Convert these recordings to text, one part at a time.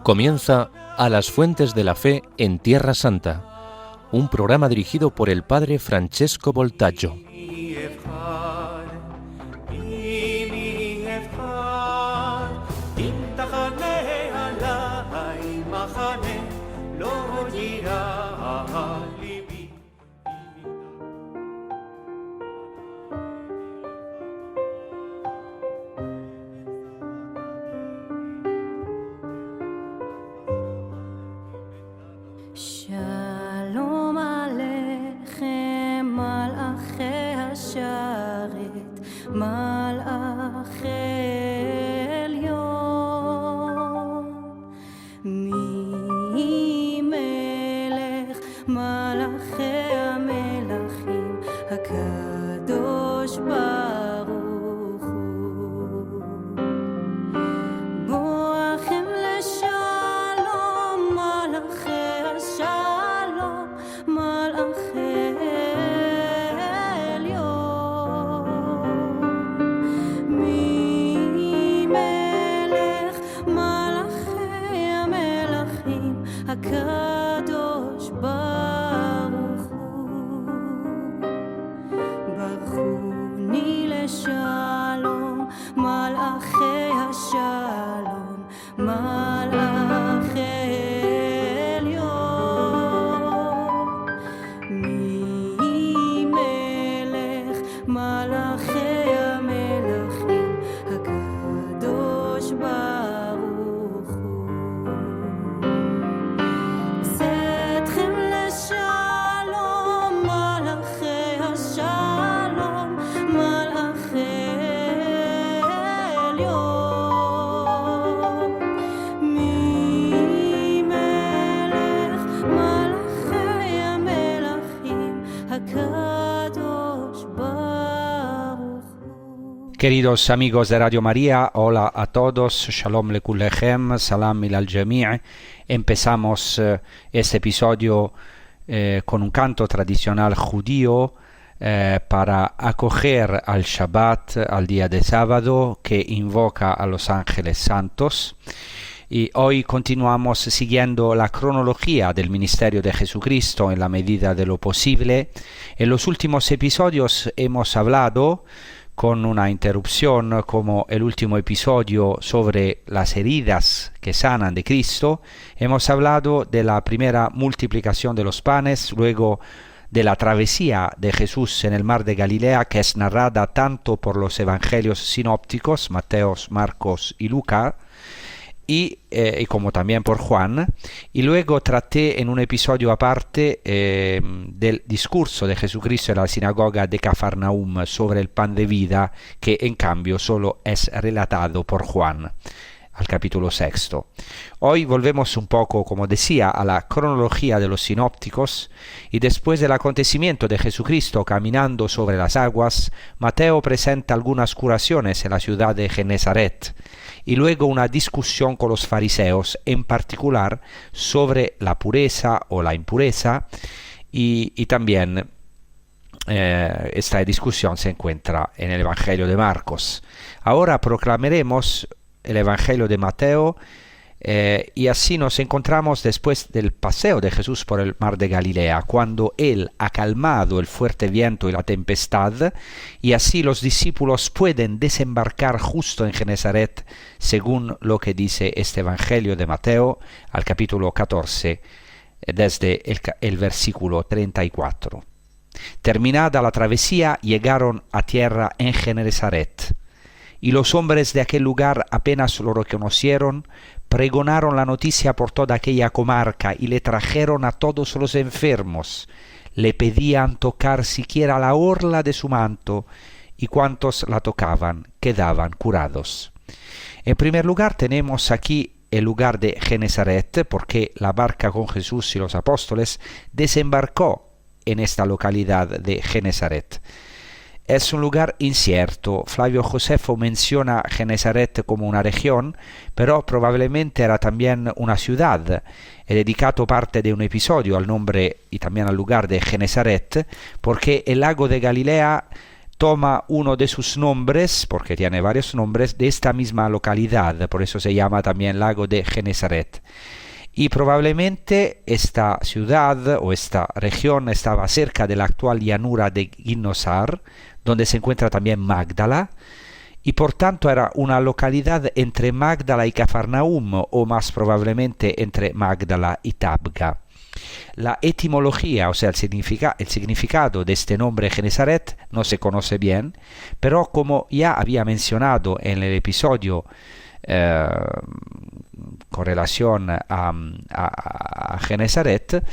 Comienza A las Fuentes de la Fe en Tierra Santa, un programa dirigido por el padre Francesco Voltaggio. שלום עליכם מלאכי השרת, מלאכי עליון, מי מלך מלאכי המלכים, הקדוש ברוך הוא. בואכם לשלום מלאכי שלום מלאכי עליון, מי מלך מלאכי המלכים, הקדוש ברוך הוא. ברכוני לשלום מלאכי השלום מלאכי מלאכי המלכים, הקדוש ברוך הוא. צאתכם לשלום מלאכי השלום מלאכי עליון, מי מלך מלאכי המלכים, הקדוש ברוך הוא. Queridos amigos de Radio María, hola a todos, Shalom Lekulechem, Salam Ilal Jami'. Empezamos este episodio con un canto tradicional judío para acoger al Shabbat, al día de sábado, que invoca a los ángeles santos. Y hoy continuamos siguiendo la cronología del ministerio de Jesucristo en la medida de lo posible. En los últimos episodios hemos hablado, con una interrupción como el último episodio sobre las heridas que sanan de Cristo, hemos hablado de la primera multiplicación de los panes, luego de la travesía de Jesús en el mar de Galilea, que es narrada tanto por los evangelios sinópticos, Mateo, Marcos y Lucas, y como también por Juan, y luego traté en un episodio aparte del discurso de Jesucristo en la sinagoga de Cafarnaum sobre el pan de vida, que en cambio solo es relatado por Juan, al capítulo 6. Hoy volvemos un poco, como decía, a la cronología de los sinópticos, y después del acontecimiento de Jesucristo caminando sobre las aguas, Mateo presenta algunas curaciones en la ciudad de Genesaret, y luego una discusión con los fariseos, en particular sobre la pureza o la impureza, y también esta discusión se encuentra en el Evangelio de Marcos. Ahora proclamaremos el Evangelio de Mateo, y así nos encontramos después del paseo de Jesús por el mar de Galilea, cuando él ha calmado el fuerte viento y la tempestad, y así los discípulos pueden desembarcar justo en Genesaret, según lo que dice este Evangelio de Mateo, al capítulo 14, desde el versículo 34. Terminada la travesía, llegaron a tierra en Genesaret, y los hombres de aquel lugar apenas lo reconocieron, pregonaron la noticia por toda aquella comarca y le trajeron a todos los enfermos. Le pedían tocar siquiera la orla de su manto, y cuantos la tocaban quedaban curados. En primer lugar tenemos aquí el lugar de Genesaret, porque la barca con Jesús y los apóstoles desembarcó en esta localidad de Genesaret. es un lugar incierto. Flavio Josefo menciona Genesaret como una región, pero probablemente era también una ciudad. He dedicado parte de un episodio al nombre y también al lugar de Genesaret, porque el lago de Galilea toma uno de sus nombres, porque tiene varios nombres, de esta misma localidad, por eso se llama también lago de Genesaret. Y probablemente esta ciudad o esta región estaba cerca de la actual llanura de Ginosar, donde se encuentra también Magdala, y por tanto era una localidad entre Magdala y Cafarnaum, o más probablemente entre Magdala y Tabga. La etimología, o sea, el significado de este nombre Genesaret no se conoce bien, pero como ya había mencionado en el episodio con relación a Genesaret,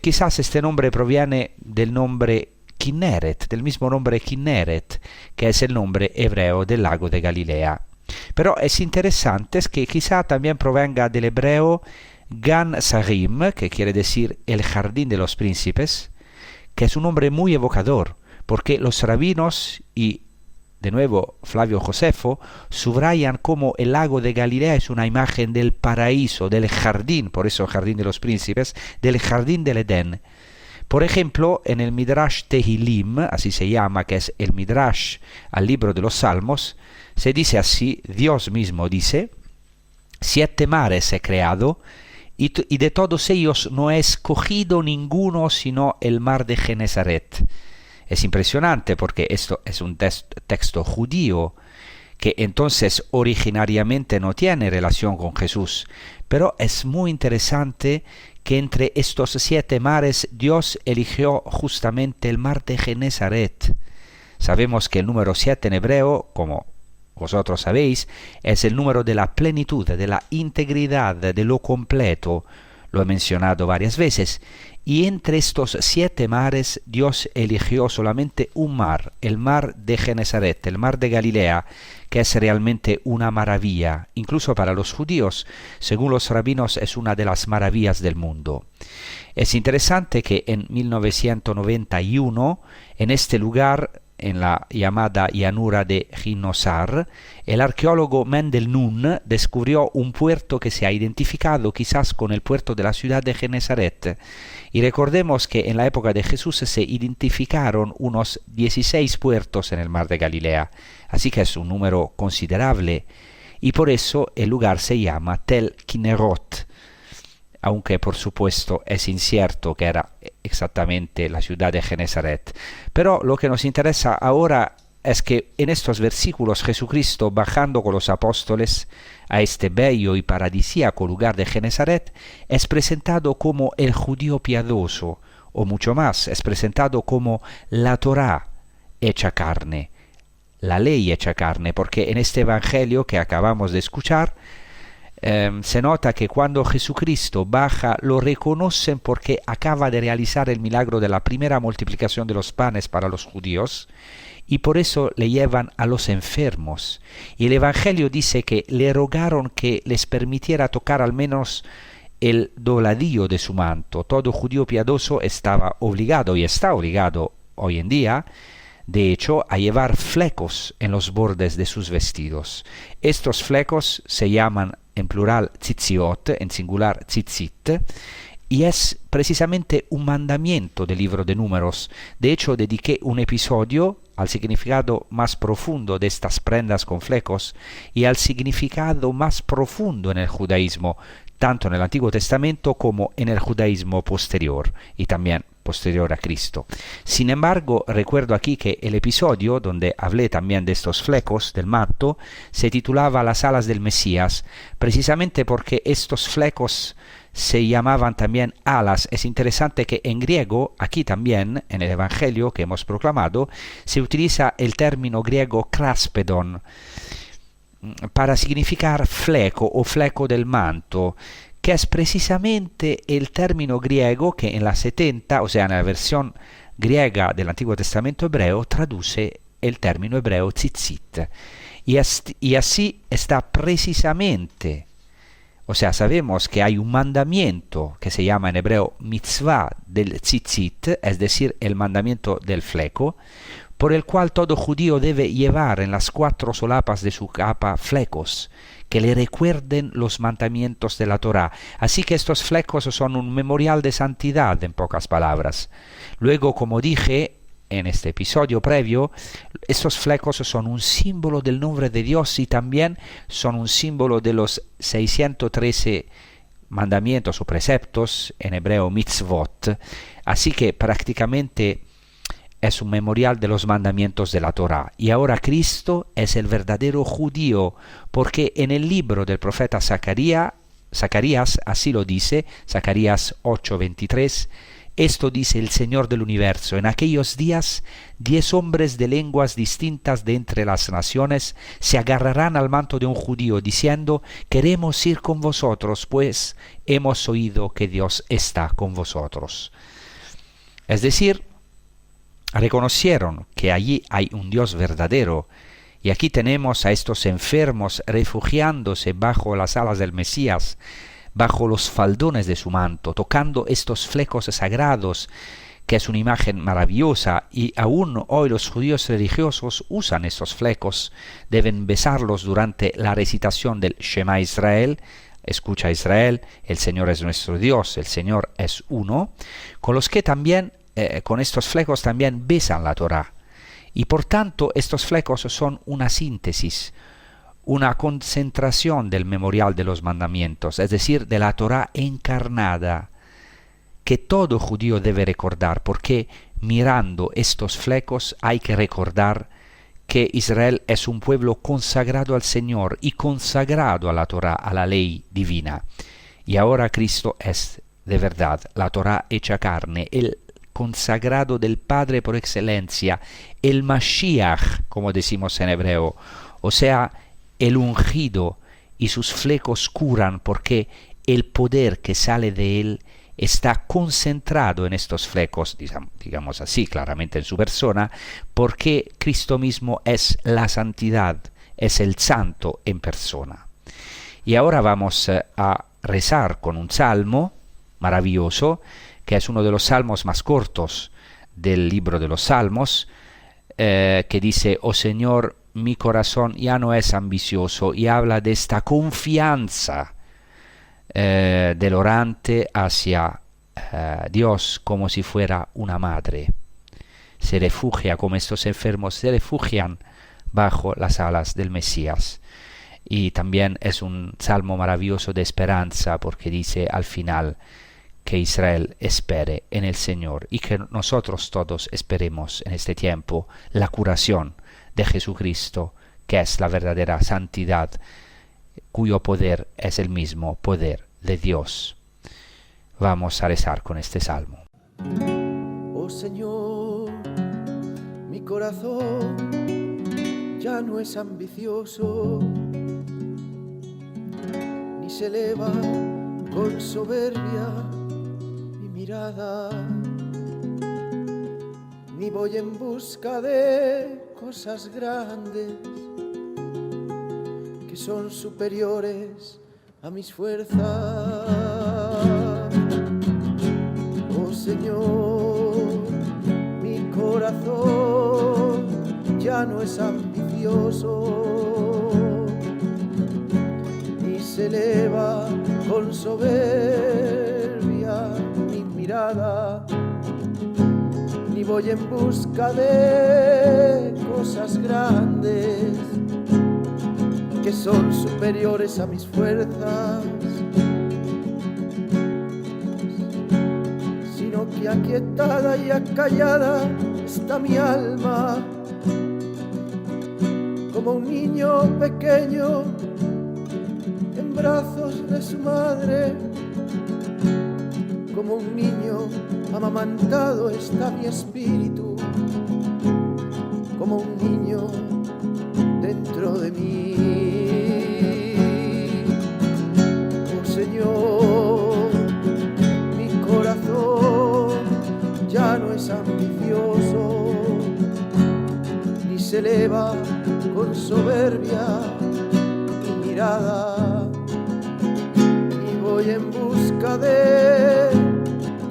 quizás este nombre proviene del nombre Kinneret, del mismo nombre Kinneret, que es el nombre hebreo del lago de Galilea. Pero es interesante que quizá también provenga del hebreo Gan Sarim, que quiere decir el jardín de los príncipes, que es un nombre muy evocador, porque los rabinos y de nuevo Flavio Josefo subrayan cómo el lago de Galilea es una imagen del paraíso, del jardín, por eso jardín de los príncipes, del jardín del Edén. Por ejemplo, en el Midrash Tehilim, así se llama, que es el Midrash al libro de los Salmos, se dice así, Dios mismo dice: 7 mares he creado, y de todos ellos no he escogido ninguno sino el mar de Genesaret. Es impresionante porque esto es un texto judío que entonces originariamente no tiene relación con Jesús, pero es muy interesante que entre estos 7 mares Dios eligió justamente el mar de Genesaret. Sabemos que el número 7 en hebreo, como vosotros sabéis, es el número de la plenitud, de la integridad, de lo completo. Lo he mencionado varias veces. Y entre estos 7 mares Dios eligió solamente un mar, el mar de Genesaret, el mar de Galilea, que es realmente una maravilla. Incluso para los judíos, según los rabinos, es una de las maravillas del mundo. Es interesante que en 1991, en este lugar, en la llamada llanura de Ginosar, el arqueólogo Mendel Nun descubrió un puerto que se ha identificado quizás con el puerto de la ciudad de Genesaret. Y recordemos que en la época de Jesús se identificaron unos 16 puertos en el mar de Galilea, así que es un número considerable, y por eso el lugar se llama Tel Kinnerot, aunque por supuesto es incierto que era exactamente la ciudad de Genesaret. Pero lo que nos interesa ahora es que en estos versículos Jesucristo, bajando con los apóstoles a este bello y paradisíaco lugar de Genesaret, es presentado como el judío piadoso, o mucho más, es presentado como la Torá hecha carne, la ley hecha carne, porque en este evangelio que acabamos de escuchar, se nota que cuando Jesucristo baja lo reconocen porque acaba de realizar el milagro de la primera multiplicación de los panes para los judíos, y por eso le llevan a los enfermos. Y el Evangelio dice que le rogaron que les permitiera tocar al menos el dobladillo de su manto. Todo judío piadoso estaba obligado, y está obligado hoy en día, de hecho, a llevar flecos en los bordes de sus vestidos. Estos flecos se llaman en plural tzitziot, en singular tzitzit, y es precisamente un mandamiento del libro de Números. De hecho, dediqué un episodio al significado más profundo de estas prendas con flecos y al significado más profundo en el judaísmo, tanto en el Antiguo Testamento como en el judaísmo posterior, y también posterior a Cristo. Sin embargo, recuerdo aquí que el episodio donde hablé también de estos flecos del manto se titulaba Las alas del Mesías, precisamente porque estos flecos se llamaban también alas. Es interesante que en griego, aquí también, en el Evangelio que hemos proclamado, se utiliza el término griego kraspedon para significar fleco o fleco del manto, que es precisamente el término griego que en la 70, o sea, en la versión griega del Antiguo Testamento hebreo, traduce el término hebreo tzitzit. Y así está precisamente, o sea, sabemos que hay un mandamiento que se llama en hebreo mitzvah del tzitzit, es decir, el mandamiento del fleco, por el cual todo judío debe llevar en las 4 solapas de su capa flecos, que le recuerden los mandamientos de la Torá. Así que estos flecos son un memorial de santidad, en pocas palabras. Luego, como dije en este episodio previo, estos flecos son un símbolo del nombre de Dios y también son un símbolo de los 613 mandamientos o preceptos, en hebreo mitzvot. Así que prácticamente es un memorial de los mandamientos de la Torá. Y ahora Cristo es el verdadero judío, porque en el libro del profeta Zacarías así lo dice, Zacarías 8:23, esto dice el Señor del universo: en aquellos días 10 hombres de lenguas distintas de entre las naciones se agarrarán al manto de un judío, diciendo: queremos ir con vosotros, pues hemos oído que Dios está con vosotros. Es decir, reconocieron que allí hay un Dios verdadero, y aquí tenemos a estos enfermos refugiándose bajo las alas del Mesías, bajo los faldones de su manto, tocando estos flecos sagrados, que es una imagen maravillosa, y aún hoy los judíos religiosos usan estos flecos, deben besarlos durante la recitación del Shema Israel. Escucha Israel, el Señor es nuestro Dios, el Señor es uno, con los que también con estos flecos también besan la Torá. Y por tanto estos flecos son una síntesis, una concentración del memorial de los mandamientos, es decir, de la Torá encarnada, que todo judío debe recordar, porque mirando estos flecos hay que recordar que Israel es un pueblo consagrado al Señor y consagrado a la Torá, a la ley divina. Y ahora Cristo es de verdad la Torá hecha carne, el consagrado del Padre por excelencia, el Mashiach, como decimos en hebreo, o sea, el ungido, y sus flecos curan porque el poder que sale de él está concentrado en estos flecos, digamos así, claramente en su persona, porque Cristo mismo es la santidad, es el santo en persona. Y ahora vamos a rezar con un salmo maravilloso, que es uno de los salmos más cortos del libro de los Salmos, que dice: oh Señor, mi corazón ya no es ambicioso, y habla de esta confianza del orante hacia Dios como si fuera una madre. Se refugia, como estos enfermos se refugian bajo las alas del Mesías. Y también es un salmo maravilloso de esperanza, porque dice al final que Israel espere en el Señor y que nosotros todos esperemos en este tiempo la curación de Jesucristo, que es la verdadera santidad, cuyo poder es el mismo poder de Dios. Vamos a rezar con este salmo. Oh Señor, mi corazón ya no es ambicioso, ni se eleva con soberbia mi mirada, ni voy en busca de cosas grandes que son superiores a mis fuerzas. Oh Señor, mi corazón ya no es ambicioso, ni se eleva con soberbia mi mirada, ni voy en busca de cosas grandes que son superiores a mis fuerzas, sino que aquietada y acallada está mi alma, como un niño pequeño en brazos de su madre. Como un niño amamantado está mi espíritu, como un niño dentro de mí. Oh Señor, mi corazón ya no es ambicioso, ni se eleva con soberbia mi mirada, y voy en busca de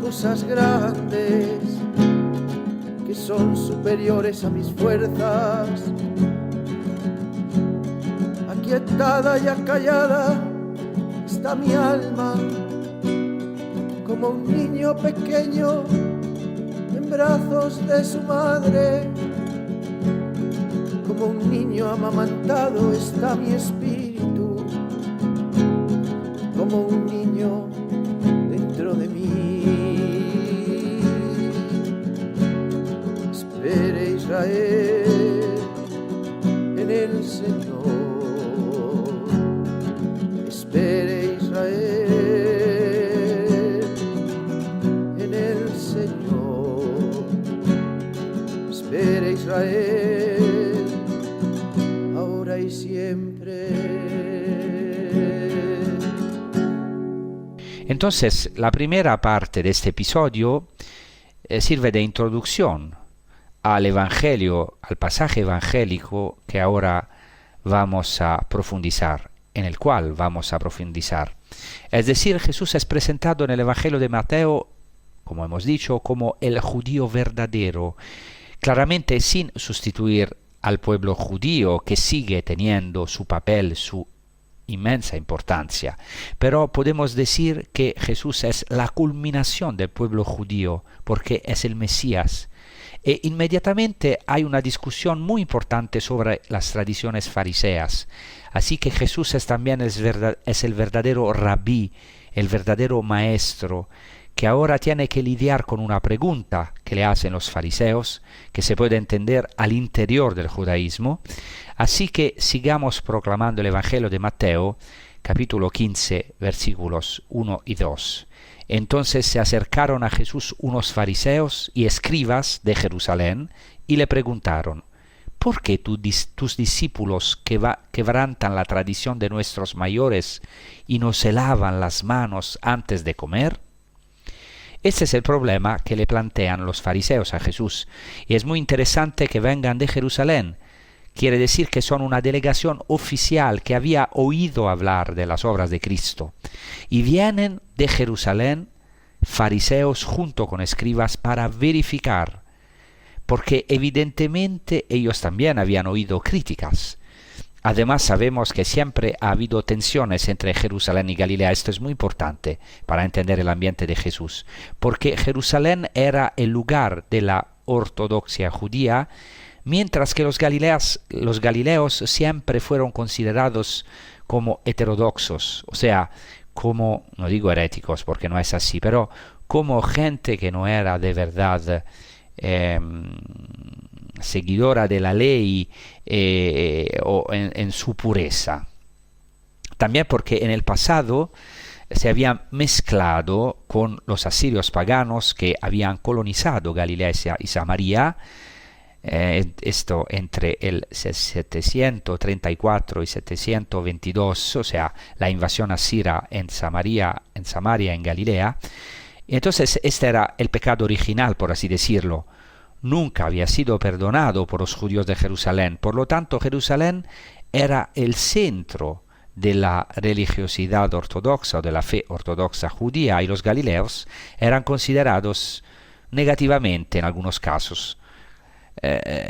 cosas grandes que son superiores a mis fuerzas. Aquietada y acallada está mi alma, como un niño pequeño en brazos de su madre. Como un niño amamantado está mi espíritu, como un niño dentro de mí. Espere Israel en el Señor, espere Israel en el Señor, espere Israel ahora y siempre. Entonces, la primera parte de este episodio sirve de introducción al Evangelio, al pasaje evangélico que ahora vamos a profundizar, en el cual vamos a profundizar. Es decir, Jesús es presentado en el Evangelio de Mateo, como hemos dicho, como el judío verdadero, claramente sin sustituir al pueblo judío, que sigue teniendo su papel, su inmensa importancia. Pero podemos decir que Jesús es la culminación del pueblo judío, porque es el Mesías. E inmediatamente hay una discusión muy importante sobre las tradiciones fariseas. Así que Jesús también es el verdadero rabí, el verdadero maestro, que ahora tiene que lidiar con una pregunta que le hacen los fariseos, que se puede entender al interior del judaísmo. Así que sigamos proclamando el Evangelio de Mateo, capítulo 15, versículos 1 y 2. Entonces se acercaron a Jesús unos fariseos y escribas de Jerusalén y le preguntaron: ¿por qué tus discípulos quebrantan la tradición de nuestros mayores y no se lavan las manos antes de comer? Este es el problema que le plantean los fariseos a Jesús, y es muy interesante que vengan de Jerusalén. Quiere decir que son una delegación oficial que había oído hablar de las obras de Cristo, y vienen de Jerusalén fariseos junto con escribas para verificar, porque evidentemente ellos también habían oído críticas. Además sabemos que siempre ha habido tensiones entre Jerusalén y Galilea. Esto es muy importante para entender el ambiente de Jesús, porque Jerusalén era el lugar de la ortodoxia judía, mientras que los galileos siempre fueron considerados como heterodoxos, o sea, como, no digo heréticos porque no es así, pero como gente que no era de verdad seguidora de la ley o en su pureza. También porque en el pasado se habían mezclado con los asirios paganos que habían colonizado Galilea y Samaria, esto entre el 734 y 722, o sea, la invasión asiria en Samaria, en Galilea. Y entonces este era el pecado original, por así decirlo. Nunca había sido perdonado por los judíos de Jerusalén. Por lo tanto, Jerusalén era el centro de la religiosidad ortodoxa o de la fe ortodoxa judía, y los galileos eran considerados negativamente en algunos casos.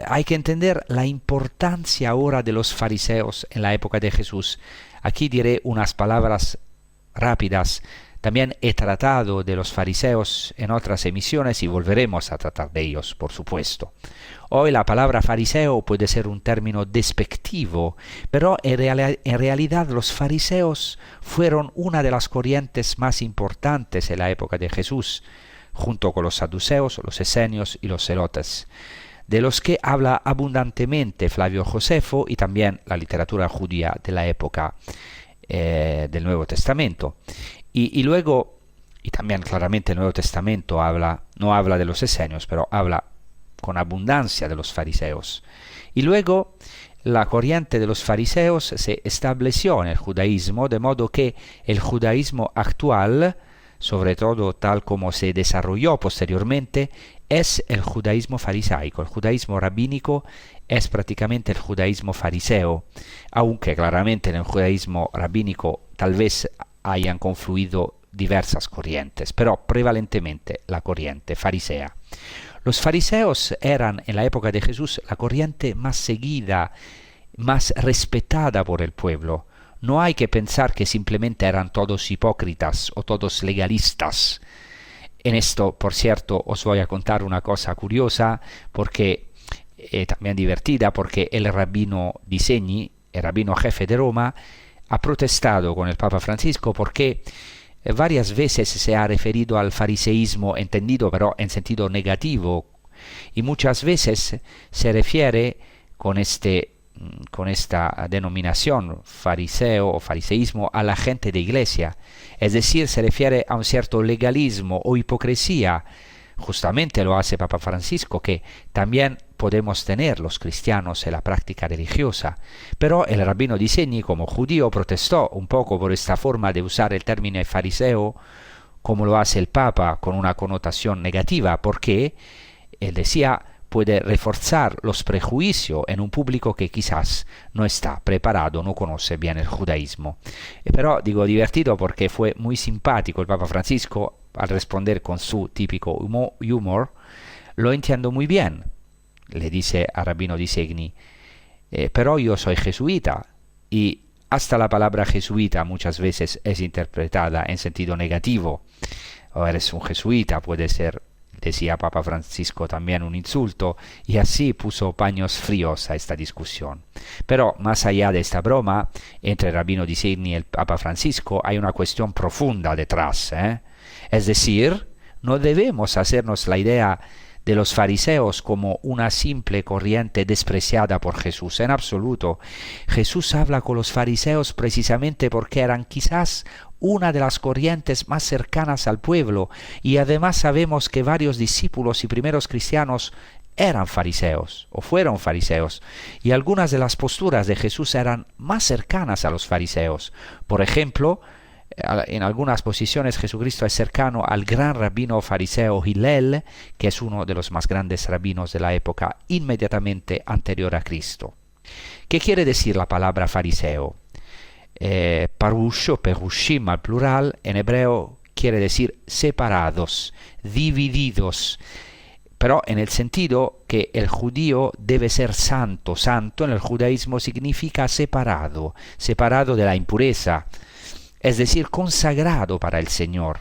Hay que entender la importancia ahora de los fariseos en la época de Jesús. Aquí diré unas palabras rápidas. También he tratado de los fariseos en otras emisiones y volveremos a tratar de ellos, por supuesto. Hoy la palabra fariseo puede ser un término despectivo, pero en realidad los fariseos fueron una de las corrientes más importantes en la época de Jesús, junto con los saduceos, los esenios y los celotes, de los que habla abundantemente Flavio Josefo y también la literatura judía de la época del Nuevo Testamento. Y luego, y también claramente el Nuevo Testamento no habla de los esenios, pero habla con abundancia de los fariseos. Y luego la corriente de los fariseos se estableció en el judaísmo, de modo que el judaísmo actual, sobre todo tal como se desarrolló posteriormente, es el judaísmo farisaico. El judaísmo rabínico es prácticamente el judaísmo fariseo, aunque claramente en el judaísmo rabínico tal vez hayan confluido diversas corrientes, pero prevalentemente la corriente farisea. Los fariseos eran en la época de Jesús la corriente más seguida, más respetada por el pueblo. No hay que pensar que simplemente eran todos hipócritas o todos legalistas. En esto, por cierto, os voy a contar una cosa curiosa, porque también divertida, porque el rabino Di Segni, el rabino jefe de Roma, ha protestado con el Papa Francisco porque varias veces se ha referido al fariseísmo, entendido pero en sentido negativo, y muchas veces se refiere con esta denominación fariseo o fariseísmo a la gente de iglesia, es decir, se refiere a un cierto legalismo o hipocresía. Justamente lo hace Papa Francisco, que también podemos tener los cristianos en la práctica religiosa. Pero el rabino Di Segni, como judío, protestó un poco por esta forma de usar el término fariseo, como lo hace el Papa, con una connotación negativa, porque él decía puede reforzar los prejuicios en un público que quizás no está preparado, no conoce bien el judaísmo. Pero digo divertido porque fue muy simpático el Papa Francisco al responder con su típico humor. Lo entiendo muy bien, le dice al rabino Di Segni, pero yo soy jesuita y hasta la palabra jesuita muchas veces es interpretada en sentido negativo. O eres un jesuita, puede ser, decía Papa Francisco, también un insulto, y así puso paños fríos a esta discusión. Pero más allá de esta broma, entre el rabino Di Segni y el Papa Francisco hay una cuestión profunda detrás. Es decir, no debemos hacernos la idea de los fariseos como una simple corriente despreciada por Jesús. En absoluto. Jesús habla con los fariseos precisamente porque eran quizás una de las corrientes más cercanas al pueblo, y además sabemos que varios discípulos y primeros cristianos eran fariseos o fueron fariseos, y algunas de las posturas de Jesús eran más cercanas a los fariseos. Por ejemplo, en algunas posiciones Jesucristo es cercano al gran rabino fariseo Hillel, que es uno de los más grandes rabinos de la época inmediatamente anterior a Cristo. ¿Qué quiere decir la palabra fariseo? Parush o perushim al plural en hebreo quiere decir separados, divididos, pero en el sentido que el judío debe ser santo. Santo en el judaísmo significa separado, separado de la impureza, es decir, consagrado para el Señor.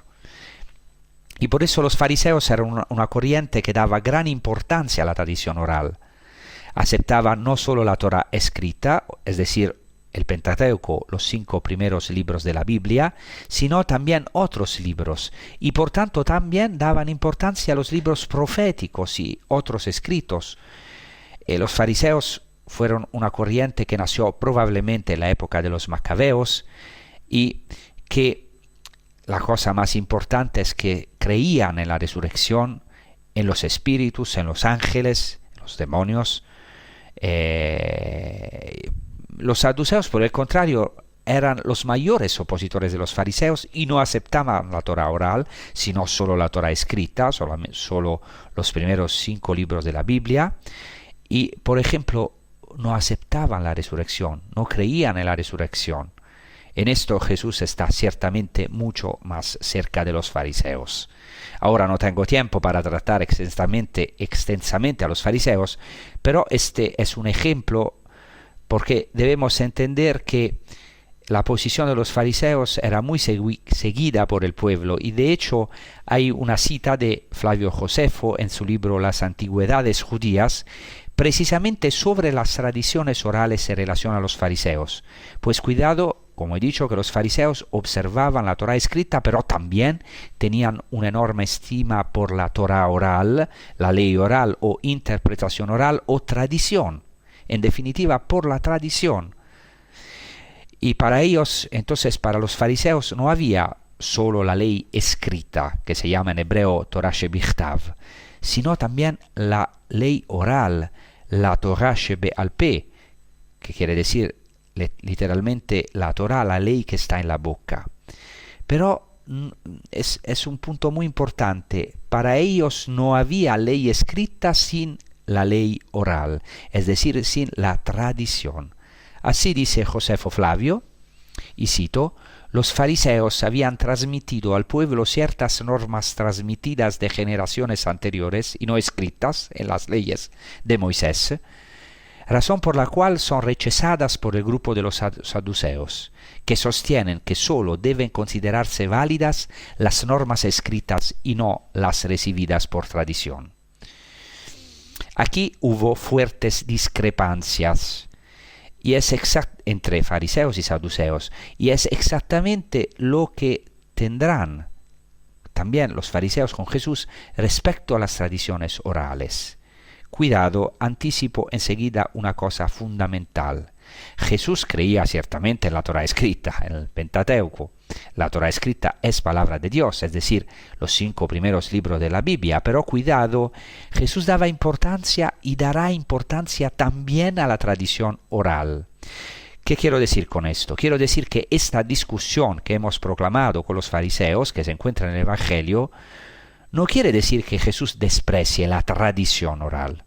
Y por eso los fariseos eran una corriente que daba gran importancia a la tradición oral. Aceptaban no solo la Torá escrita, es decir, el Pentateuco, los 5 primeros libros de la Biblia, sino también otros libros, y por tanto también daban importancia a los libros proféticos y otros escritos. Los fariseos fueron una corriente que nació probablemente en la época de los Macabeos, y que la cosa más importante es que creían en la resurrección, en los espíritus, en los ángeles, en los demonios. Los saduceos, por el contrario, eran los mayores opositores de los fariseos y no aceptaban la Torá oral, sino solo la Torá escrita, solo los primeros 5 libros de la Biblia. Y, por ejemplo, no aceptaban la resurrección, no creían en la resurrección. En esto Jesús está ciertamente mucho más cerca de los fariseos. Ahora no tengo tiempo para tratar extensamente a los fariseos, pero este es un ejemplo porque debemos entender que la posición de los fariseos era muy seguida por el pueblo, y de hecho hay una cita de Flavio Josefo en su libro Las Antigüedades Judías, precisamente sobre las tradiciones orales en relación a los fariseos. Pues cuidado, como he dicho, que los fariseos observaban la Torá escrita, pero también tenían una enorme estima por la Torá oral, la ley oral o interpretación oral o tradición. En definitiva, por la tradición. Y para ellos, entonces, para los fariseos no había solo la ley escrita, que se llama en hebreo Torah Shebichtav, sino también la ley oral, la Torah Shebe'al Peh, que quiere decir literalmente la Torah, la ley que está en la boca. Pero es un punto muy importante. Para ellos no había ley escrita sin la ley oral, es decir, sin la tradición. Así dice Josefo Flavio, y cito: Los fariseos habían transmitido al pueblo ciertas normas transmitidas de generaciones anteriores y no escritas en las leyes de Moisés, razón por la cual son rechazadas por el grupo de los saduceos, que sostienen que sólo deben considerarse válidas las normas escritas y no las recibidas por tradición. Aquí hubo fuertes discrepancias entre fariseos y saduceos, y es exactamente lo que tendrán también los fariseos con Jesús respecto a las tradiciones orales. Cuidado, anticipo enseguida una cosa fundamental. Jesús creía ciertamente en la Torá escrita, en el Pentateuco. La Torá escrita es palabra de Dios, es decir, los 5 primeros libros de la Biblia, pero cuidado, Jesús daba importancia y dará importancia también a la tradición oral. ¿Qué quiero decir con esto? Quiero decir que esta discusión que hemos proclamado con los fariseos, que se encuentra en el Evangelio, no quiere decir que Jesús desprecie la tradición oral,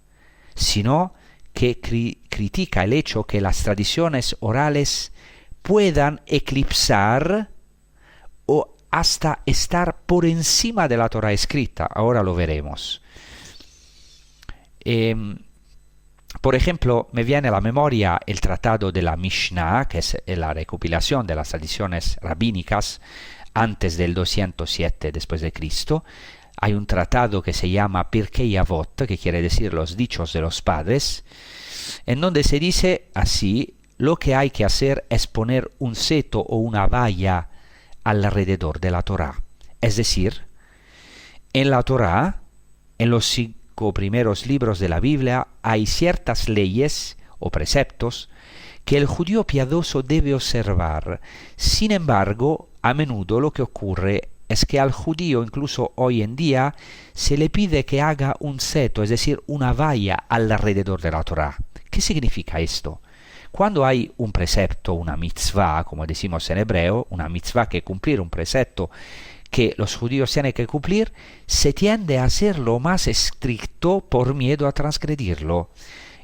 sino que critica el hecho que las tradiciones orales puedan eclipsar o hasta estar por encima de la Torá escrita. Ahora lo veremos. Por ejemplo, me viene a la memoria el tratado de la Mishnah, que es la recopilación de las tradiciones rabínicas antes del 207 después de Cristo. Hay un tratado que se llama Pirkei Avot, que quiere decir los dichos de los padres, en donde se dice así: lo que hay que hacer es poner un seto o una valla alrededor de la Torá. Es decir, en la Torá, en los 5 primeros libros de la Biblia, hay ciertas leyes o preceptos que el judío piadoso debe observar. Sin embargo, a menudo lo que ocurre es que al judío, incluso hoy en día, se le pide que haga un seto, es decir, una valla alrededor de la Torá. ¿Qué significa esto? Cuando hay un precepto, una mitzvah, como decimos en hebreo, una mitzvah que cumplir, un precepto que los judíos tienen que cumplir, se tiende a hacerlo más estricto por miedo a transgredirlo.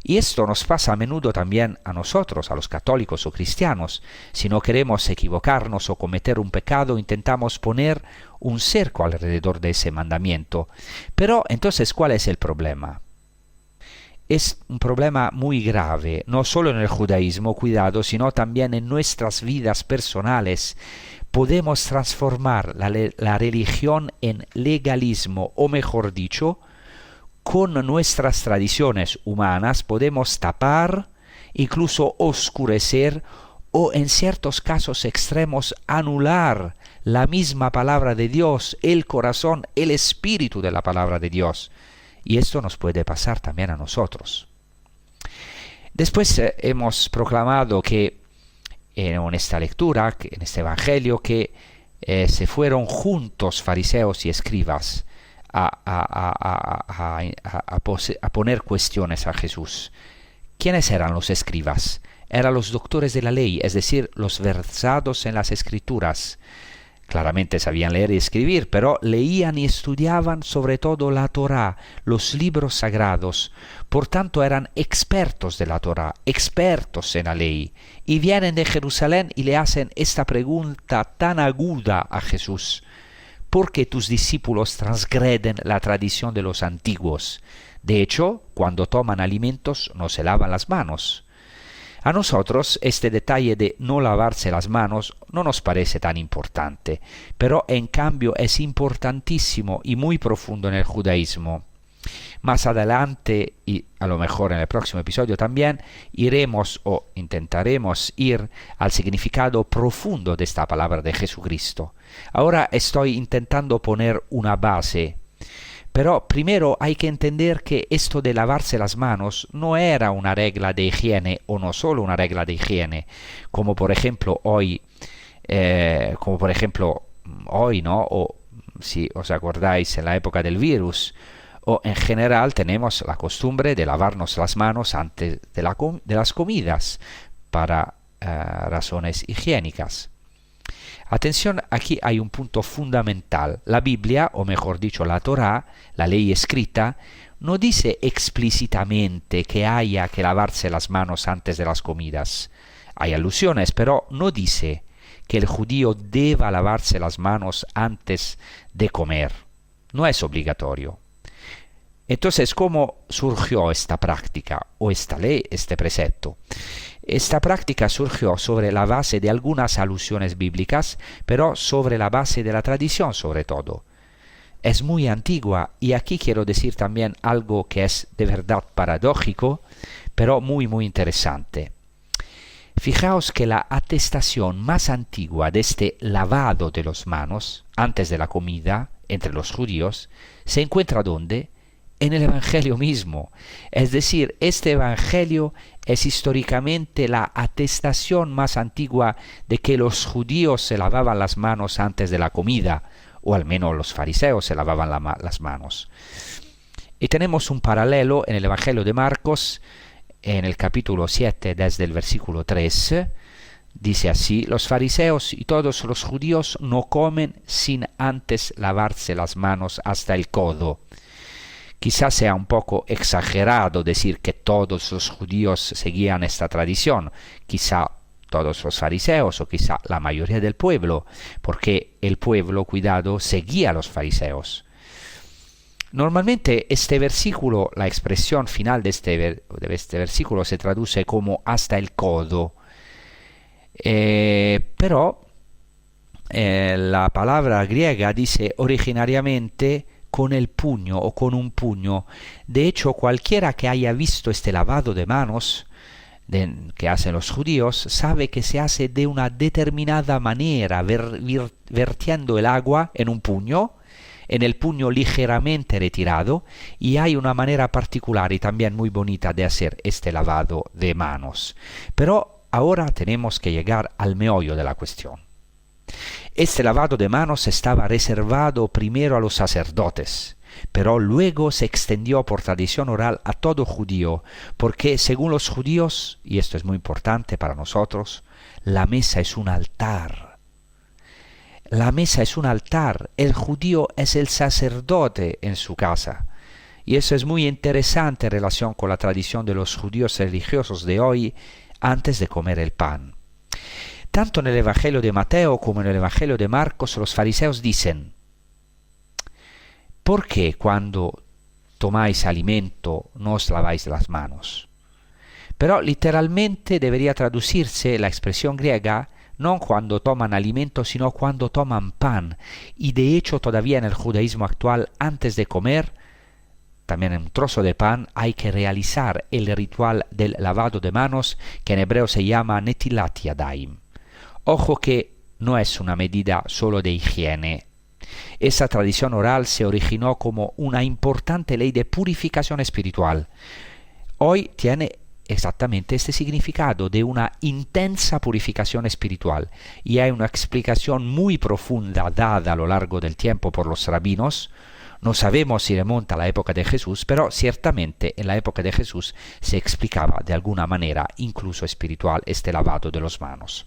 Y esto nos pasa a menudo también a nosotros, a los católicos o cristianos. Si no queremos equivocarnos o cometer un pecado, intentamos poner un cerco alrededor de ese mandamiento. Pero entonces, ¿cuál es el problema? Es un problema muy grave, no solo en el judaísmo, cuidado, sino también en nuestras vidas personales. Podemos transformar la religión en legalismo, o mejor dicho, con nuestras tradiciones humanas podemos tapar, incluso oscurecer o en ciertos casos extremos anular la misma palabra de Dios, el corazón, el espíritu de la palabra de Dios. Y esto nos puede pasar también a nosotros. Después hemos proclamado que en esta lectura, en este Evangelio, que se fueron juntos fariseos y escribas a poner cuestiones a Jesús. ¿Quiénes eran los escribas? Eran los doctores de la ley, es decir, los versados en las escrituras. Claramente sabían leer y escribir, pero leían y estudiaban sobre todo la Torá, los libros sagrados. Por tanto, eran expertos de la Torá, expertos en la ley. Y vienen de Jerusalén y le hacen esta pregunta tan aguda a Jesús: ¿por qué tus discípulos transgreden la tradición de los antiguos? De hecho, cuando toman alimentos no se lavan las manos. A nosotros este detalle de no lavarse las manos no nos parece tan importante, pero en cambio es importantísimo y muy profundo en el judaísmo. Más adelante, y a lo mejor en el próximo episodio también, iremos o intentaremos ir al significado profundo de esta palabra de Jesucristo. Ahora estoy intentando poner una base, pero primero hay que entender que esto de lavarse las manos no era una regla de higiene, o no solo una regla de higiene, como por ejemplo hoy, ¿no? O si os acordáis en la época del virus, o en general tenemos la costumbre de lavarnos las manos antes de las comidas para razones higiénicas. Atención, aquí hay un punto fundamental. La Biblia, o mejor dicho la Torá, la ley escrita, no dice explícitamente que haya que lavarse las manos antes de las comidas. Hay alusiones, pero no dice que el judío deba lavarse las manos antes de comer. No es obligatorio. Entonces, ¿cómo surgió esta práctica o esta ley, este precepto? Esta práctica surgió sobre la base de algunas alusiones bíblicas, pero sobre la base de la tradición sobre todo. Es muy antigua y aquí quiero decir también algo que es de verdad paradójico, pero muy interesante. Fijaos que la atestación más antigua de este lavado de las manos antes de la comida entre los judíos se encuentra ¿dónde? En el Evangelio mismo. Es decir, este Evangelio es históricamente la atestación más antigua de que los judíos se lavaban las manos antes de la comida, o al menos los fariseos se lavaban las manos. Y tenemos un paralelo en el Evangelio de Marcos, en el capítulo 7, desde el versículo 3, dice así: los fariseos y todos los judíos no comen sin antes lavarse las manos hasta el codo. Quizás sea un poco exagerado decir que todos los judíos seguían esta tradición, quizá todos los fariseos o quizá la mayoría del pueblo, porque el pueblo, cuidado, seguía a los fariseos. Normalmente este versículo, la expresión final de este versículo se traduce como hasta el codo, pero la palabra griega dice originariamente con el puño o con un puño. De hecho, cualquiera que haya visto este lavado de manos que hacen los judíos sabe que se hace de una determinada manera, vertiendo el agua en un puño, en el puño ligeramente retirado, y hay una manera particular y también muy bonita de hacer este lavado de manos. Pero ahora tenemos que llegar al meollo de la cuestión. Este lavado de manos estaba reservado primero a los sacerdotes, pero luego se extendió por tradición oral a todo judío, porque según los judíos, y esto es muy importante para nosotros, la mesa es un altar. La mesa es un altar, el judío es el sacerdote en su casa. Y eso es muy interesante en relación con la tradición de los judíos religiosos de hoy antes de comer el pan. Tanto en el Evangelio de Mateo como en el Evangelio de Marcos, los fariseos dicen: ¿por qué cuando tomáis alimento no os laváis las manos? Pero literalmente debería traducirse la expresión griega no cuando toman alimento, sino cuando toman pan. Y de hecho todavía en el judaísmo actual, antes de comer, también en un trozo de pan, hay que realizar el ritual del lavado de manos, que en hebreo se llama netilat yadayim. Ojo que no es una medida solo de higiene. Esa tradición oral se originó como una importante ley de purificación espiritual. Hoy tiene exactamente este significado de una intensa purificación espiritual, y hay una explicación muy profunda dada a lo largo del tiempo por los rabinos. No sabemos si remonta a la época de Jesús, pero ciertamente en la época de Jesús se explicaba de alguna manera, incluso espiritual, este lavado de las manos.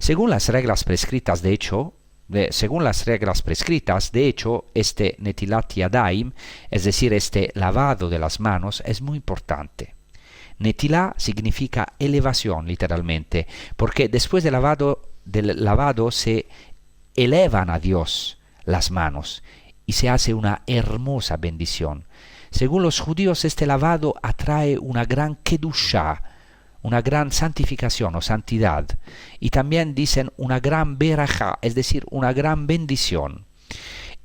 Según las reglas prescritas, de hecho, este netilat yadayim, es decir, este lavado de las manos, es muy importante. Netilá significa elevación, literalmente, porque después del lavado se elevan a Dios las manos y se hace una hermosa bendición. Según los judíos, este lavado atrae una gran kedushá, una gran santificación o santidad, y también dicen una gran berajá, es decir, una gran bendición.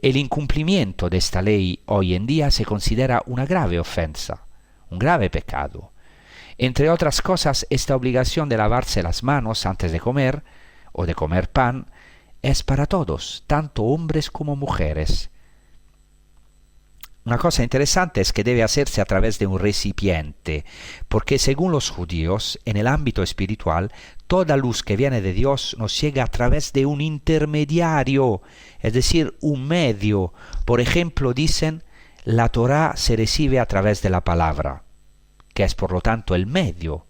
El incumplimiento de esta ley hoy en día se considera una grave ofensa, un grave pecado. Entre otras cosas, esta obligación de lavarse las manos antes de comer o de comer pan es para todos, tanto hombres como mujeres. Una cosa interesante es que debe hacerse a través de un recipiente, porque según los judíos, en el ámbito espiritual, toda luz que viene de Dios nos llega a través de un intermediario, es decir, un medio. Por ejemplo, dicen, la Torá se recibe a través de la palabra, que es por lo tanto el medio.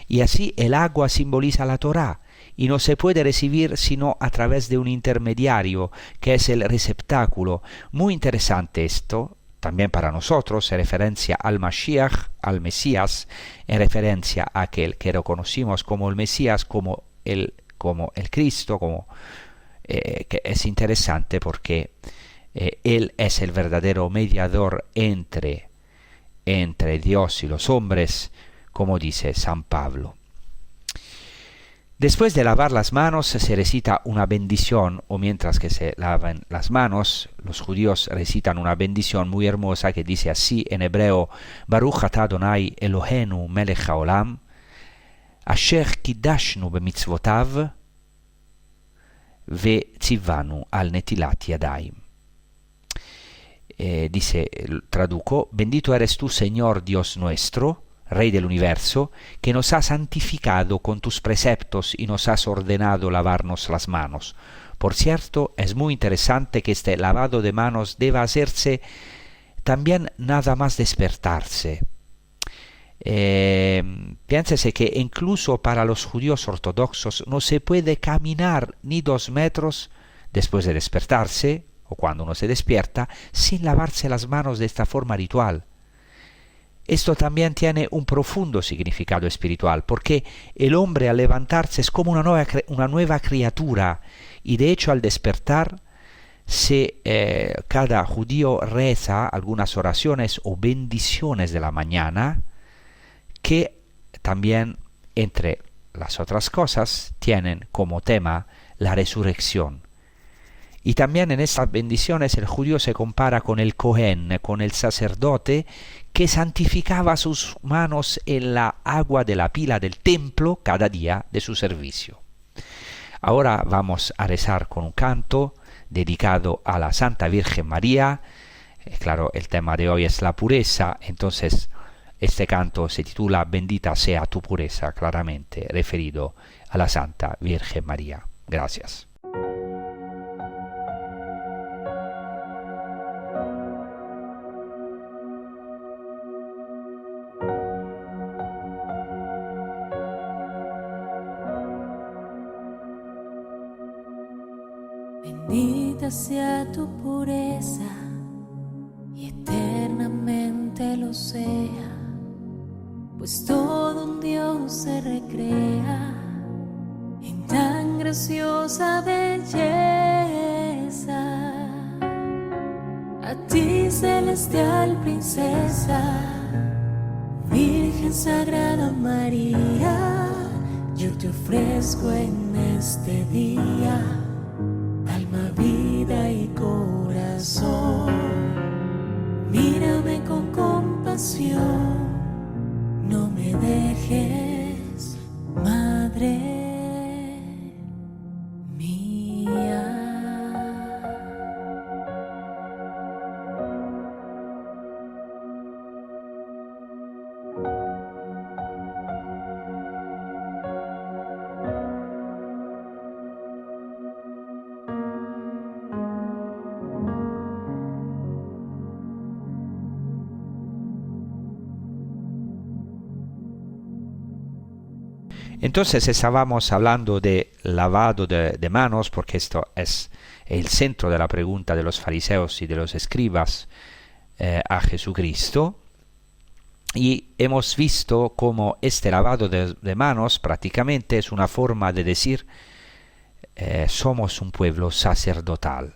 Y así el agua simboliza la Torá, y no se puede recibir sino a través de un intermediario, que es el receptáculo. Muy interesante esto, también para nosotros, en referencia al Mashiach, al Mesías, en referencia a aquel que reconocimos como el Mesías, como el como el Cristo, que es interesante porque Él es el verdadero mediador entre Dios y los hombres, como dice San Pablo. Después de lavar las manos se recita una bendición, o mientras que se lavan las manos, los judíos recitan una bendición muy hermosa que dice así en hebreo: Baruch atah Adonai Eloheinu melech haolam, asher kiddashnu b'mitzvotav ve'tzivanu al netilat yadayim. Dice, traduco: bendito eres tú, Señor Dios nuestro, Rey del universo, que nos has santificado con tus preceptos y nos has ordenado lavarnos las manos. Por cierto, es muy interesante que este lavado de manos deba hacerse también nada más despertarse. Piénsese que incluso para los judíos ortodoxos no se puede caminar ni 2 metros después de despertarse, o cuando uno se despierta, sin lavarse las manos de esta forma ritual. Esto también tiene un profundo significado espiritual, porque el hombre al levantarse es como una nueva criatura, y de hecho al despertar cada judío reza algunas oraciones o bendiciones de la mañana, que también, entre las otras cosas, tienen como tema la resurrección. Y también en estas bendiciones el judío se compara con el Cohen, con el sacerdote, que santificaba sus manos en la agua de la pila del templo cada día de su servicio. Ahora vamos a rezar con un canto dedicado a la Santa Virgen María. Claro, el tema de hoy es la pureza, entonces este canto se titula Bendita sea tu pureza, claramente referido a la Santa Virgen María. Gracias. Bendita sea tu pureza y eternamente lo sea, pues todo un Dios se recrea en tan graciosa belleza. A ti, celestial princesa, Virgen Sagrada María, yo te ofrezco en este día alma, vida y corazón. Mírame con compasión, no me dejes, Madre mía. Entonces estábamos hablando de lavado de manos, porque esto es el centro de la pregunta de los fariseos y de los escribas a Jesucristo. Y hemos visto cómo este lavado de manos prácticamente es una forma de decir somos un pueblo sacerdotal.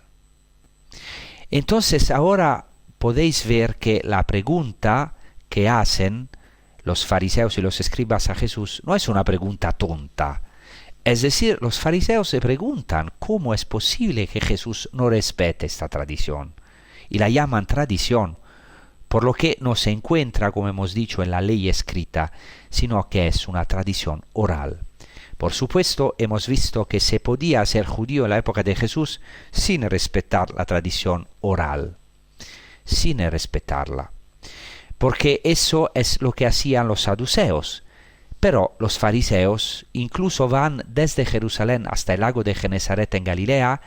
Entonces ahora podéis ver que la pregunta que hacen los fariseos y los escribas a Jesús no es una pregunta tonta. Es decir, los fariseos se preguntan cómo es posible que Jesús no respete esta tradición, y la llaman tradición, por lo que no se encuentra, como hemos dicho, en la ley escrita, sino que es una tradición oral. Por supuesto, hemos visto que se podía ser judío en la época de Jesús sin respetar la tradición oral, sin respetarla, porque eso es lo que hacían los saduceos. Pero los fariseos incluso van desde Jerusalén hasta el lago de Genesaret en Galilea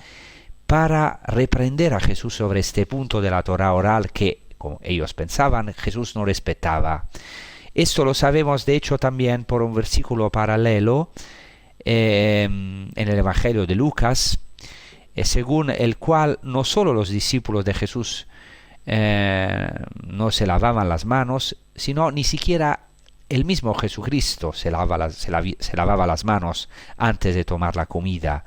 para reprender a Jesús sobre este punto de la Torá oral que, como ellos pensaban, Jesús no respetaba. Esto lo sabemos de hecho también por un versículo paralelo en el Evangelio de Lucas, según el cual no solo los discípulos de Jesús no se lavaban las manos, sino ni siquiera el mismo Jesucristo se lavaba las manos antes de tomar la comida.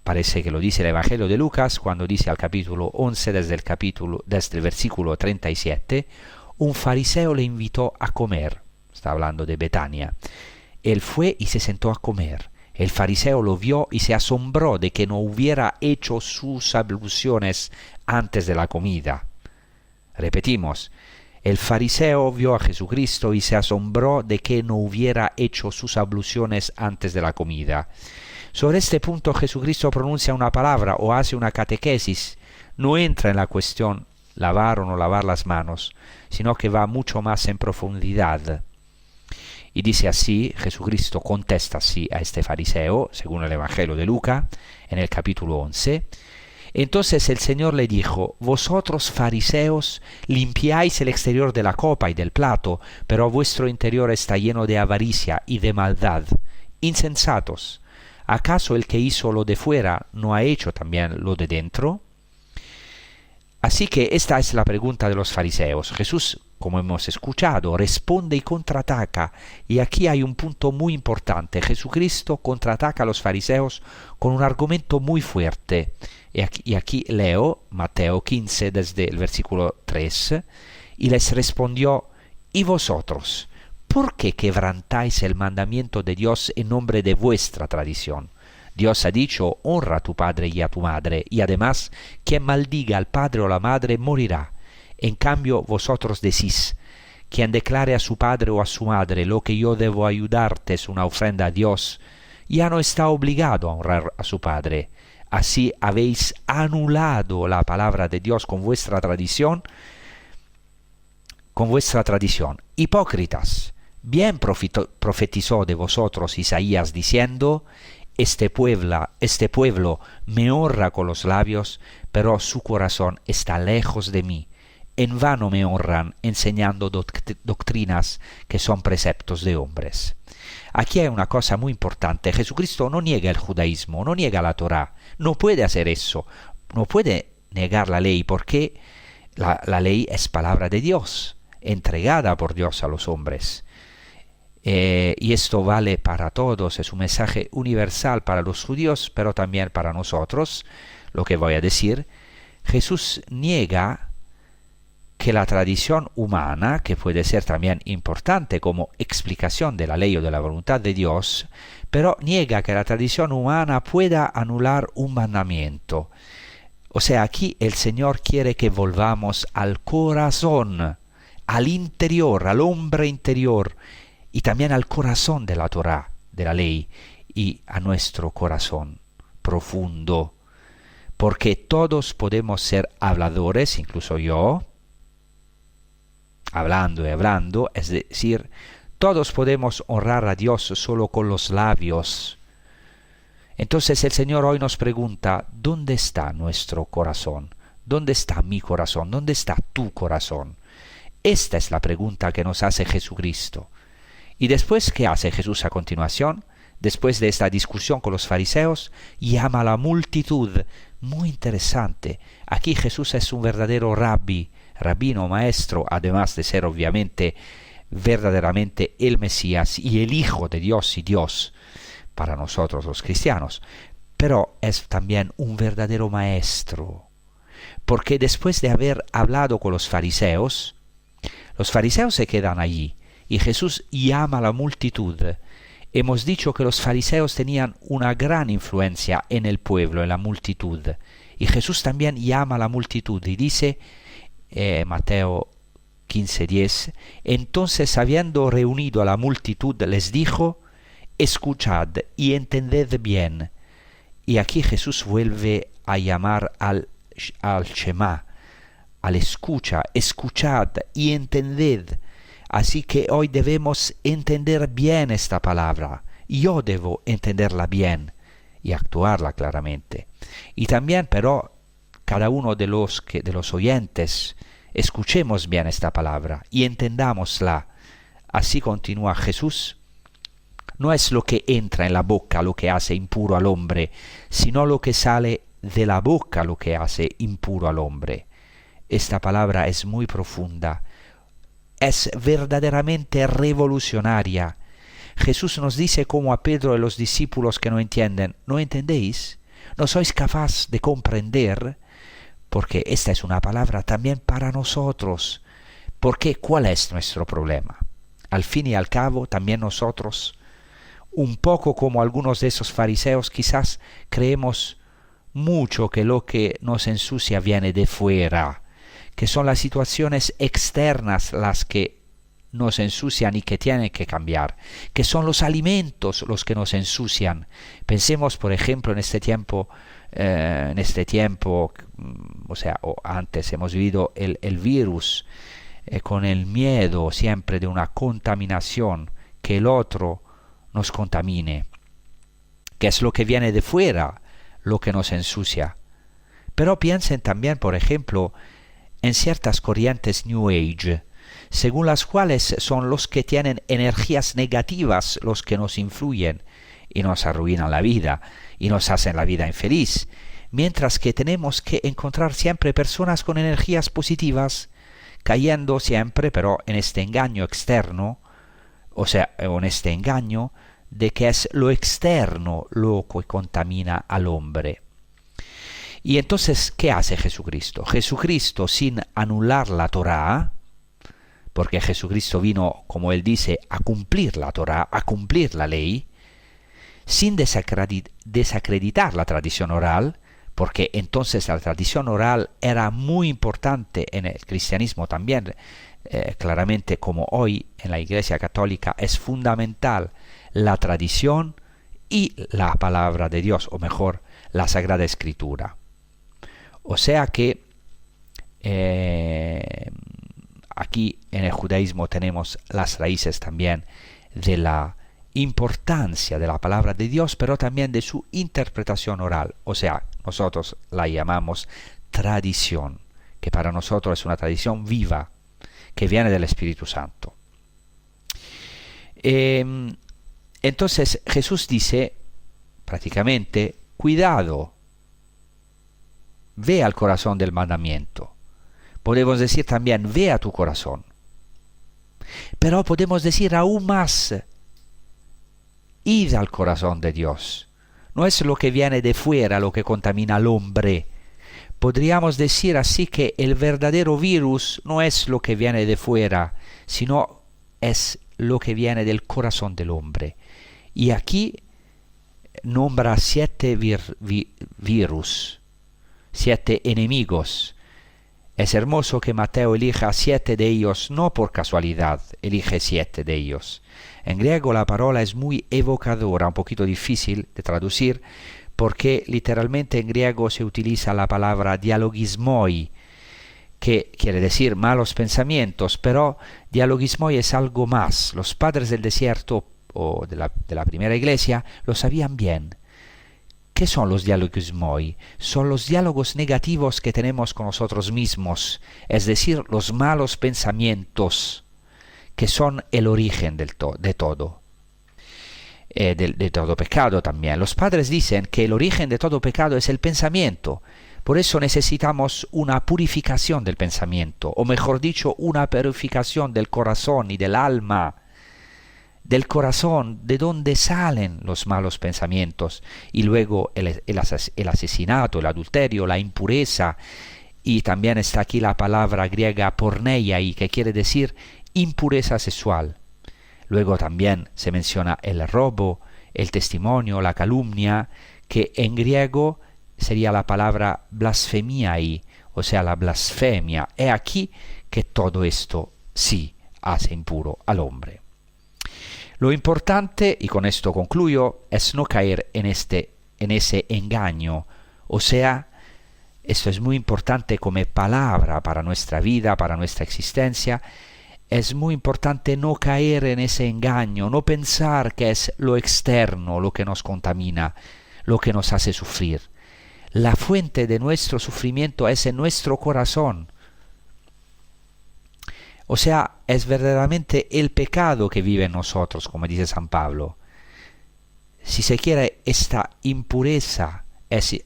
Parece que lo dice el Evangelio de Lucas cuando dice al capítulo 11, desde el versículo 37, un fariseo le invitó a comer. Está hablando de Betania. Él fue y se sentó a comer. El fariseo lo vio y se asombró de que no hubiera hecho sus abluciones antes de la comida. Repetimos, el fariseo vio a Jesucristo y se asombró de que no hubiera hecho sus abluciones antes de la comida. Sobre este punto Jesucristo pronuncia una palabra o hace una catequesis. No entra en la cuestión lavar o no lavar las manos, sino que va mucho más en profundidad. Y dice así, Jesucristo contesta así a este fariseo, según el Evangelio de Lucas, en el capítulo 11. Entonces el Señor le dijo: vosotros fariseos limpiáis el exterior de la copa y del plato, pero vuestro interior está lleno de avaricia y de maldad. Insensatos, ¿acaso el que hizo lo de fuera no ha hecho también lo de dentro? Así que esta es la pregunta de los fariseos. Jesús, como hemos escuchado, responde y contraataca. Y aquí hay un punto muy importante. Jesucristo contraataca a los fariseos con un argumento muy fuerte. Y aquí leo Mateo 15 desde el versículo 3. Y les respondió: ¿y vosotros? ¿Por qué quebrantáis el mandamiento de Dios en nombre de vuestra tradición? Dios ha dicho: honra a tu padre y a tu madre, y además, quien maldiga al padre o la madre morirá. En cambio, vosotros decís: quien declare a su padre o a su madre lo que yo debo ayudarte es una ofrenda a Dios, ya no está obligado a honrar a su padre. Así habéis anulado la palabra de Dios con vuestra tradición. Hipócritas, bien profetizó de vosotros Isaías diciendo: este pueblo me honra con los labios, pero su corazón está lejos de mí. En vano me honran enseñando doctrinas que son preceptos de hombres. Aquí hay una cosa muy importante. Jesucristo no niega el judaísmo, no niega la Torá. No puede hacer eso. No puede negar la ley porque la ley es palabra de Dios, entregada por Dios a los hombres. Y esto vale para todos, es un mensaje universal para los judíos, pero también para nosotros. Lo que voy a decir, Jesús niega que la tradición humana, que puede ser también importante como explicación de la ley o de la voluntad de Dios, pero niega que la tradición humana pueda anular un mandamiento. O sea, aquí el Señor quiere que volvamos al corazón, al interior, al hombre interior, y también al corazón de la Torá, de la ley, y a nuestro corazón profundo. Porque todos podemos ser habladores, incluso yo, hablando y hablando, es decir, todos podemos honrar a Dios solo con los labios. Entonces el Señor hoy nos pregunta: ¿dónde está nuestro corazón? ¿Dónde está mi corazón? ¿Dónde está tu corazón? Esta es la pregunta que nos hace Jesucristo. Y después, ¿qué hace Jesús a continuación? Después de esta discusión con los fariseos, llama a la multitud. Muy interesante. Aquí Jesús es un verdadero rabino, maestro, además de ser obviamente verdaderamente el Mesías y el Hijo de Dios y Dios para nosotros los cristianos. Pero es también un verdadero maestro. Porque después de haber hablado con los fariseos se quedan allí. Y Jesús llama a la multitud. Hemos dicho que los fariseos tenían una gran influencia en el pueblo, en la multitud. Y Jesús también llama a la multitud y dice, Mateo 15:10, entonces habiendo reunido a la multitud les dijo: escuchad y entended bien. Y aquí Jesús vuelve a llamar al Shema, al escucha, escuchad y entended. Así que hoy debemos entender bien esta palabra. Yo debo entenderla bien y actuarla claramente. Y también, pero, cada uno de los oyentes, escuchemos bien esta palabra y entendámosla. Así continúa Jesús. No es lo que entra en la boca lo que hace impuro al hombre, sino lo que sale de la boca lo que hace impuro al hombre. Esta palabra es muy profunda. es verdaderamente revolucionaria. Jesús nos dice como a Pedro y los discípulos que no entienden: ¿no entendéis? ¿No sois capaz de comprender? Porque esta es una palabra también para nosotros. Porque ¿cuál es nuestro problema? Al fin y al cabo, también nosotros, un poco como algunos de esos fariseos, quizás creemos mucho que lo que nos ensucia viene de fuera, que son las situaciones externas las que nos ensucian y que tienen que cambiar, que son los alimentos los que nos ensucian. Pensemos, por ejemplo, en este tiempo, o antes hemos vivido el virus, con el miedo siempre de una contaminación, que el otro nos contamine, que es lo que viene de fuera, lo que nos ensucia. Pero piensen también, por ejemplo, en ciertas corrientes New Age, según las cuales son los que tienen energías negativas los que nos influyen y nos arruinan la vida y nos hacen la vida infeliz, mientras que tenemos que encontrar siempre personas con energías positivas, cayendo siempre pero en este engaño externo, en este engaño de que es lo externo lo que contamina al hombre. Y entonces, ¿qué hace Jesucristo? Jesucristo, sin anular la Torá, porque Jesucristo vino, como él dice, a cumplir la Torá, a cumplir la ley, sin desacreditar la tradición oral, porque entonces la tradición oral era muy importante en el cristianismo también, claramente como hoy en la Iglesia Católica es fundamental la tradición y la palabra de Dios, o mejor, la Sagrada Escritura. O sea que aquí en el judaísmo tenemos las raíces también de la importancia de la palabra de Dios, pero también de su interpretación oral. O sea, nosotros la llamamos tradición, que para nosotros es una tradición viva, que viene del Espíritu Santo. Entonces Jesús dice prácticamente: cuidado, ve al corazón del mandamiento. Podemos decir también: ve a tu corazón. Pero podemos decir aún más: id al corazón de Dios. No es lo que viene de fuera lo que contamina al hombre. Podríamos decir así que el verdadero virus no es lo que viene de fuera, sino es lo que viene del corazón del hombre. Y aquí nombra 7 virus, 7 enemigos. Es hermoso que Mateo elija 7 de ellos, no por casualidad, elige 7 de ellos. En griego la palabra es muy evocadora, un poquito difícil de traducir, porque literalmente en griego se utiliza la palabra dialogismoi, que quiere decir malos pensamientos, pero dialogismoi es algo más. Los padres del desierto o de la primera iglesia lo sabían bien. ¿Qué son los dialogismoi? Son los diálogos negativos que tenemos con nosotros mismos, es decir, los malos pensamientos, que son el origen de todo. De todo pecado también. Los padres dicen que el origen de todo pecado es el pensamiento. Por eso necesitamos una purificación del pensamiento, o mejor dicho, una purificación del corazón y del alma. Del corazón, de donde salen los malos pensamientos, y luego el asesinato, el adulterio, la impureza, y también está aquí la palabra griega porneiai, que quiere decir impureza sexual. Luego también se menciona el robo, el testimonio, la calumnia, que en griego sería la palabra blasfemiai, o sea, la blasfemia. He aquí que todo esto sí hace impuro al hombre. Lo importante, y con esto concluyo, es no caer en ese engaño. O sea, esto es muy importante como palabra para nuestra vida, para nuestra existencia. Es muy importante no caer en ese engaño, no pensar que es lo externo lo que nos contamina, lo que nos hace sufrir. La fuente de nuestro sufrimiento es en nuestro corazón. O sea, es verdaderamente el pecado que vive en nosotros, como dice San Pablo. Si se quiere, esta impureza es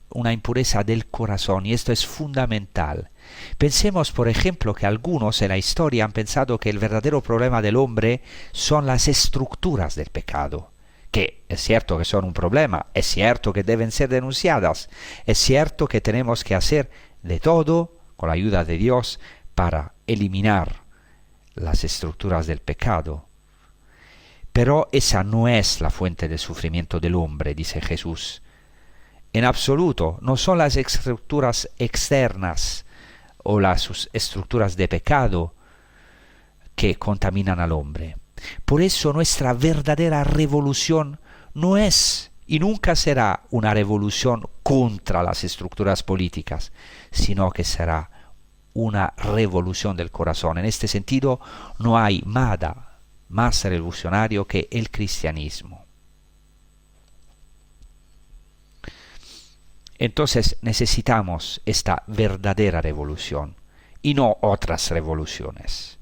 una impureza del corazón, y esto es fundamental. Pensemos, por ejemplo, que algunos en la historia han pensado que el verdadero problema del hombre son las estructuras del pecado, que es cierto que son un problema, es cierto que deben ser denunciadas, es cierto que tenemos que hacer de todo, con la ayuda de Dios, para eliminar las estructuras del pecado. Pero esa no es la fuente del sufrimiento del hombre, dice Jesús. En absoluto, no son las estructuras externas o las estructuras de pecado que contaminan al hombre. Por eso nuestra verdadera revolución no es y nunca será una revolución contra las estructuras políticas, sino que será una revolución del corazón. En este sentido, no hay nada más revolucionario que el cristianismo. Entonces necesitamos esta verdadera revolución y no otras revoluciones.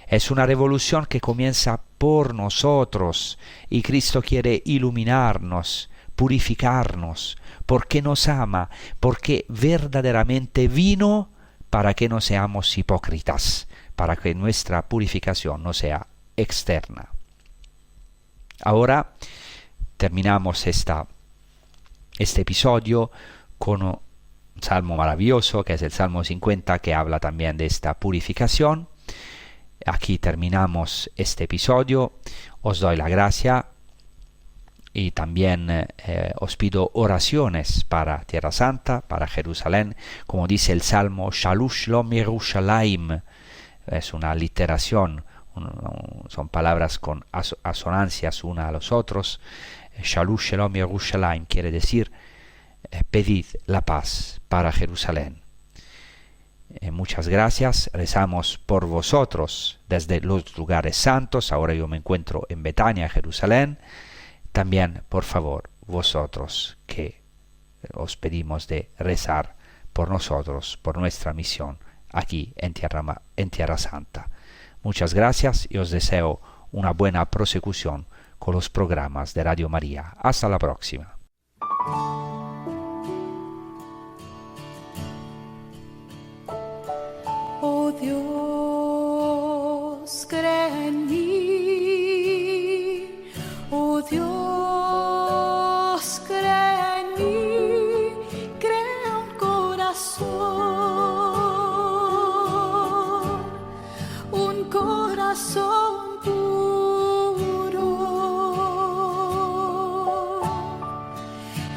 Es una revolución que comienza por nosotros y Cristo quiere iluminarnos, purificarnos, porque nos ama, porque verdaderamente vino para que no seamos hipócritas, para que nuestra purificación no sea externa. Ahora terminamos este episodio con un salmo maravilloso, que es el Salmo 50, que habla también de esta purificación. Aquí terminamos este episodio. Os doy la gracia y también os pido oraciones para Tierra Santa, para Jerusalén, como dice el Salmo, Shalush Shalom Yerushalayim. Es una literación, son palabras con asonancias una a los otros. Shalush Shalom Yerushalayim quiere decir pedid la paz para Jerusalén. Muchas gracias, rezamos por vosotros desde los lugares santos. Ahora yo me encuentro en Betania, Jerusalén. También, por favor, vosotros que os pedimos de rezar por nosotros, por nuestra misión aquí en Tierra Santa. Muchas gracias y os deseo una buena prosecución con los programas de Radio María. Hasta la próxima. Oh Dios, crea en mí. Oh Dios, crea en mí. Crea un corazón puro.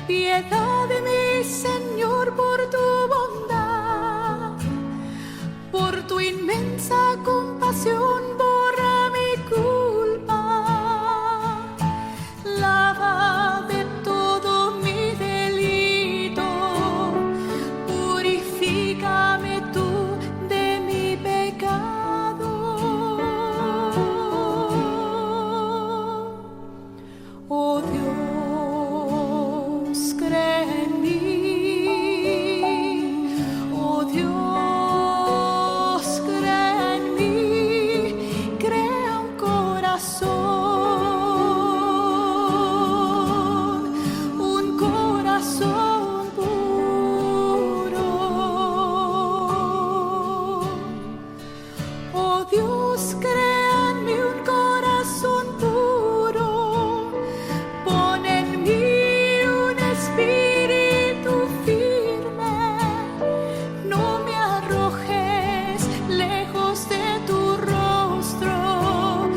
Piedad de mí, Señor, por tu bondad, por tu inmensa compasión, borra mi culpa, lava de todo mi delito, purifícame tú de mi pecado. Oh Dios, crea en mí. Oh Dios, crea en mí. Crea un corazón puro. Oh Dios, crea en mí un corazón puro. Pon en mí un espíritu firme. No me arrojes lejos de tu rostro.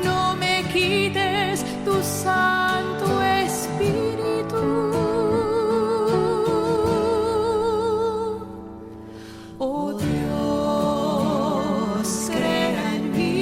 No me quites tu Santo Espíritu. Oh Dios, crea en mí.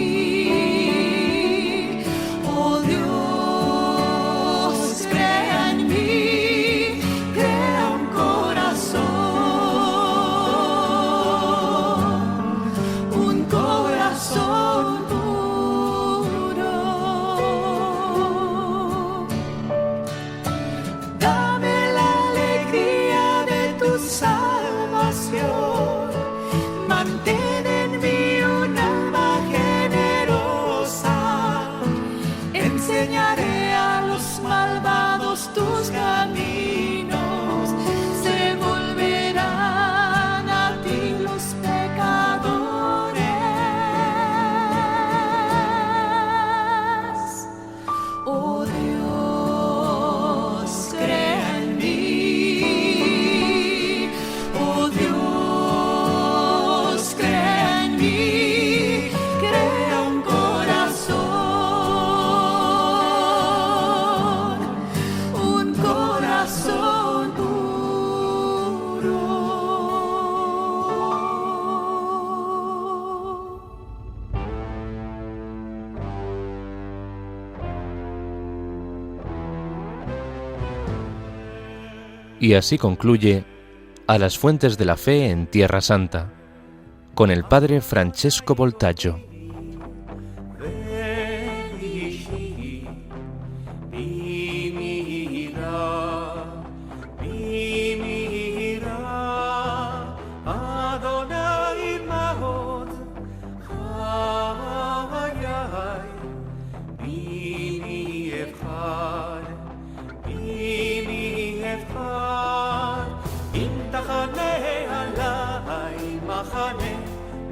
Y así concluye A las fuentes de la fe en Tierra Santa, con el padre Francesco Voltaggio.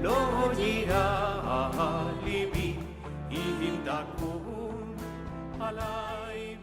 לא יירא ליבי אם תקום עליי